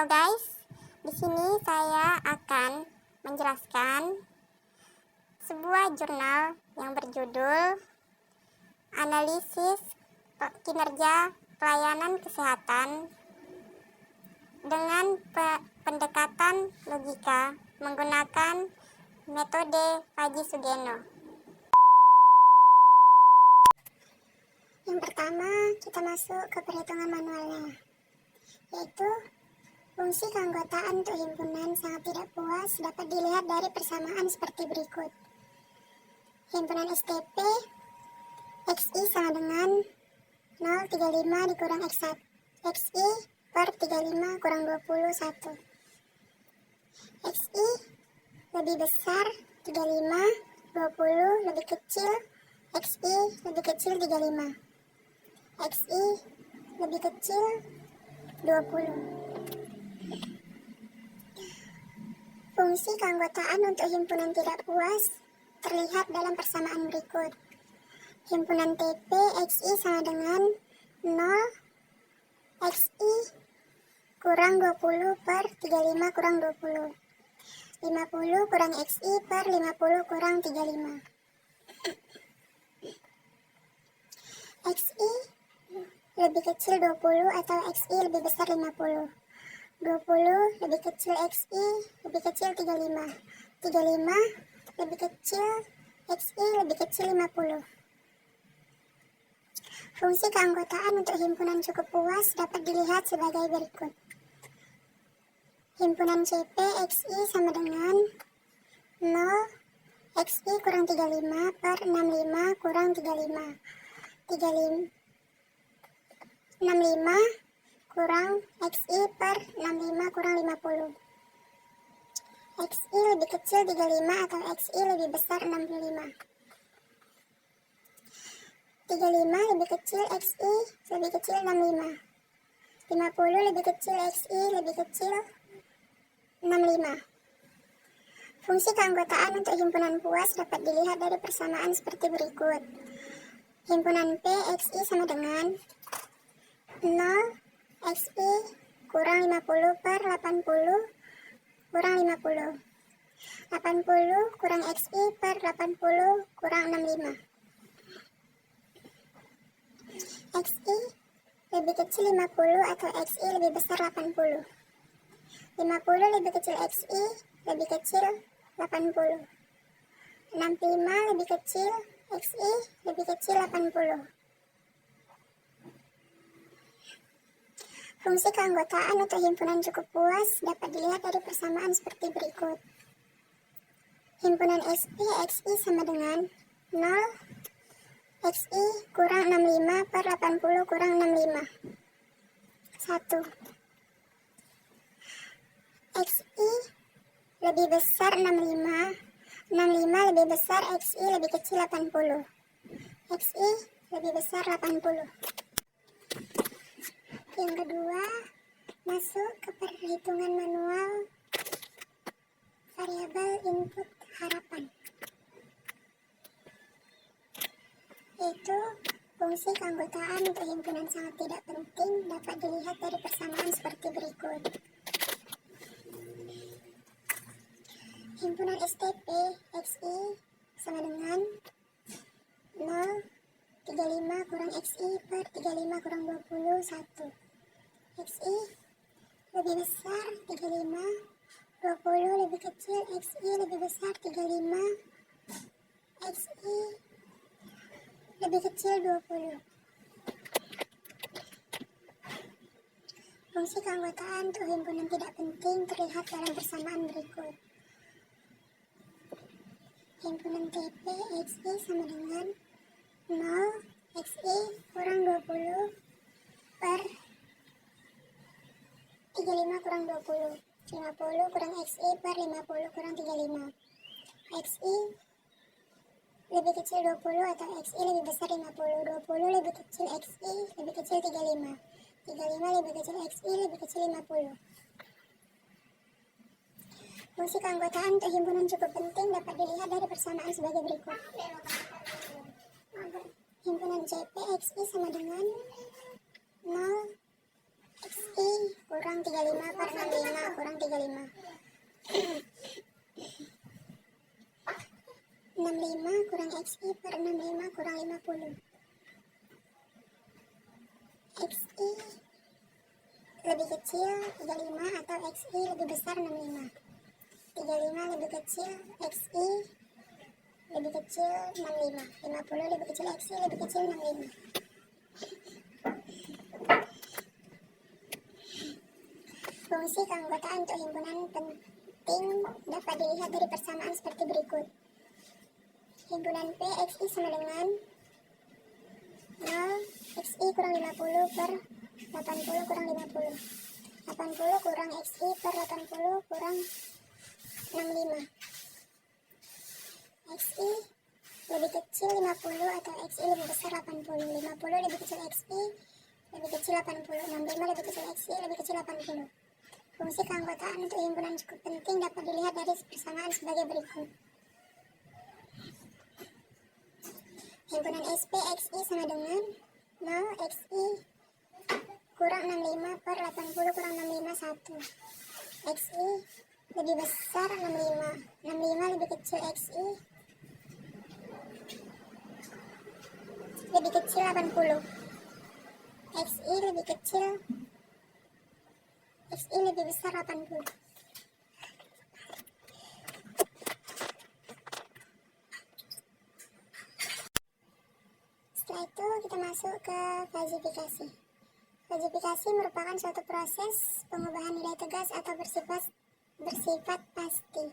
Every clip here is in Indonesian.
Halo guys, di sini saya akan menjelaskan sebuah jurnal yang berjudul Analisis Kinerja Pelayanan Kesehatan dengan pendekatan logika menggunakan metode Fajri Sugeno. Yang pertama, kita masuk ke perhitungan manualnya, yaitu fungsi keanggotaan untuk himpunan sangat tidak puas dapat dilihat dari persamaan seperti berikut. Himpunan STP XI sama dengan 0,35 dikurang X1, XI per 35 kurang 21. XI lebih besar 35, 20 lebih kecil, XI lebih kecil 35, XI lebih kecil 20. Fungsi keanggotaan untuk himpunan tidak puas terlihat dalam persamaan berikut. Himpunan TP XI sama dengan 0 XI kurang 20 per 35 kurang 20. 50 kurang XI per 50 kurang 35. XI lebih kecil 20 atau XI lebih besar 50. 20 lebih kecil XI lebih kecil 35. 35 lebih kecil XI lebih kecil 50. Fungsi keanggotaan untuk himpunan cukup puas dapat dilihat sebagai berikut. Himpunan CP XI sama dengan 0 XI kurang 35 per 65 kurang 35. 65 kurang XI per 65 kurang 50. XI lebih kecil 35 atau XI lebih besar 65. 35 lebih kecil XI lebih kecil 65. 50 lebih kecil XI lebih kecil 65. Fungsi keanggotaan untuk himpunan puas dapat dilihat dari persamaan seperti berikut. Himpunan P XI sama dengan 0 XI kurang 50 per 80 kurang 50. 80 kurang XI per 80 kurang 65. XI lebih kecil 50 atau XI lebih besar 80. 50 lebih kecil XI lebih kecil 80. 65 lebih kecil XI lebih kecil 80. Fungsi keanggotaan untuk himpunan cukup puas dapat dilihat dari persamaan seperti berikut. Himpunan SP XI sama dengan 0 XI kurang 65 per 80 kurang 65. 1. XI lebih besar 65. 65 lebih besar XI lebih kecil 80. XI lebih besar 80. Yang kedua, masuk ke perhitungan manual variabel input harapan, yaitu fungsi keanggotaan untuk himpunan sangat tidak penting dapat dilihat dari persamaan seperti berikut. Himpunan STP XI sama dengan 0 35 kurang XI per 35 kurang 21. XI lebih besar 35, 20 lebih kecil XI lebih besar 35, XI lebih kecil 20. Fungsi keanggotaan untuk himpunan tidak penting terlihat dalam persamaan berikut. Himpunan TP XI sama dengan 0 XI kurang 20 per 35 kurang 20. 50 kurang XI per 50 kurang 35. XI lebih kecil 20 atau XI lebih besar 50. 20 lebih kecil XI lebih kecil 35. 35 lebih kecil XI lebih kecil 50. Fungsi keanggotaan untuk himpunan cukup penting dapat dilihat dari persamaan sebagai berikut. Himpunan CP XI sama dengan 0 XI kurang 35 per 65 kurang 35. 65 kurang XI per 65 kurang 50. XI lebih kecil 35 atau XI lebih besar 65. 35 lebih kecil XI lebih kecil 65. 50 lebih kecil XI lebih kecil 65. Fungsi keanggotaan untuk himpunan penting dapat dilihat dari persamaan seperti berikut. Himpunan P XI sama dengan 0 XI kurang 50 per 80 kurang 50. 80 kurang XI per 80 kurang 65. XI lebih kecil 50 atau XI lebih besar 80. 50 lebih kecil XI lebih kecil 80. 65 lebih kecil XI lebih kecil 80. Fungsi keanggotaan untuk himpunan cukup penting dapat dilihat dari persamaan sebagai berikut. Himpunan SP XI sama dengan 0 XI kurang 65 per 80 kurang 65 1. XI lebih besar 65. 65 lebih kecil XI lebih kecil 80. XI lebih kecil XI lebih besar 80. Setelah itu kita masuk ke fazifikasi. Fazifikasi merupakan suatu proses pengubahan nilai tegas atau bersifat pasti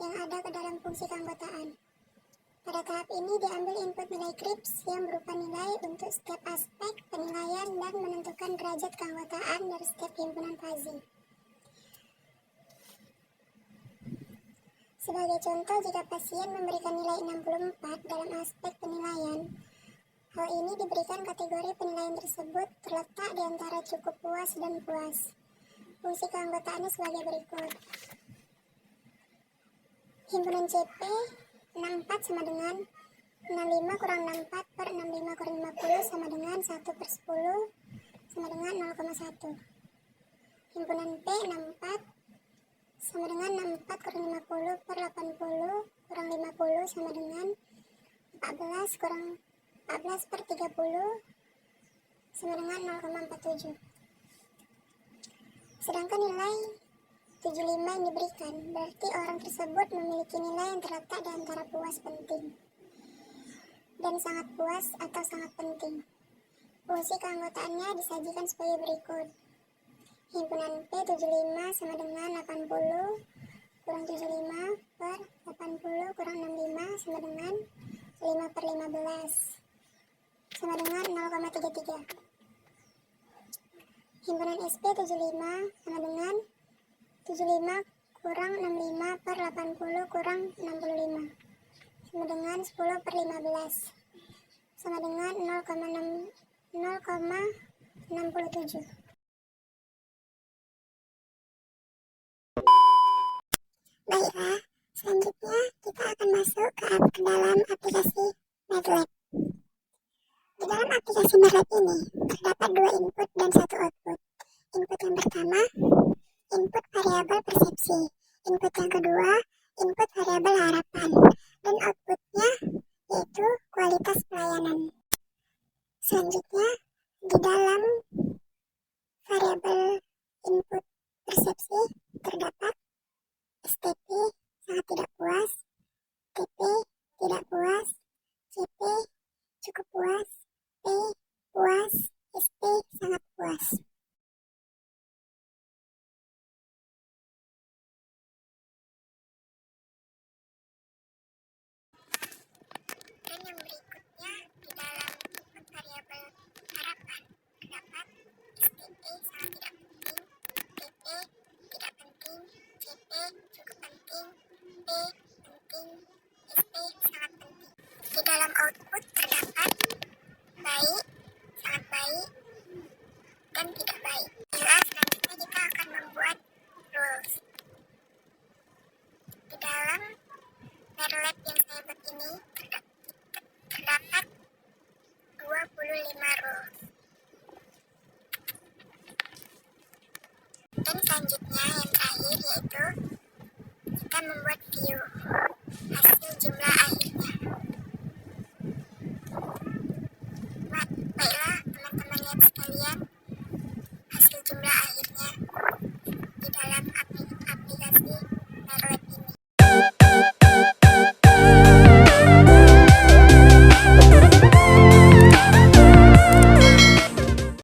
yang ada ke dalam fungsi keanggotaan. Pada tahap ini diambil input nilai Krips yang berupa nilai untuk setiap aspek penilaian dan menentukan derajat keanggotaan dari setiap himpunan fazi. Sebagai contoh, jika pasien memberikan nilai 64 dalam aspek penilaian, hal ini diberikan kategori penilaian tersebut terletak di antara cukup puas dan puas. Fungsi keanggotaannya sebagai berikut. Himpunan CP 64 sama dengan 65 kurang 64 per 65 kurang 50 sama dengan 1 per 10 sama dengan 0,1. Himpunan P 64 sama dengan 64 kurang 50 per 80 kurang 50 sama dengan 14 kurang 14 per 30 sama dengan 0,47. Sedangkan nilai 75 yang diberikan, berarti orang tersebut memiliki nilai yang terletak di antara puas penting dan sangat puas atau sangat penting. Fungsi keanggotaannya disajikan sebagai berikut. Himpunan P 75 sama dengan 80 kurang 75 per 80 kurang 65 sama dengan 5 per 15 sama dengan 0,33. Himpunan SP 75 sama dengan 75 kurang 65 per 80 kurang 65 sama dengan 10 per 15 sama dengan 0,67. Baiklah, selanjutnya kita akan masuk ke dalam aplikasi MATLAB. Di dalam aplikasi MATLAB ini terdapat dua input dan satu output. Input yang pertama, input variabel persepsi. Input yang kedua, input variabel harapan. Dan outputnya yaitu kualitas pelayanan. Selanjutnya, di dalam variabel input persepsi terdapat STP sangat tidak puas, TP tidak puas, CP cukup puas, P puas, SP sangat puas. Dan yang berikutnya di dalam input variabel harapan terdapat STP sangat tidak penting, TP tidak penting, CP cukup penting, P penting, SP sangat penting. Di dalam output terdapat baik, sangat baik, dan tidak baik. Selanjutnya kita akan membuat rules. Di dalam MATLAB yang saya buat ini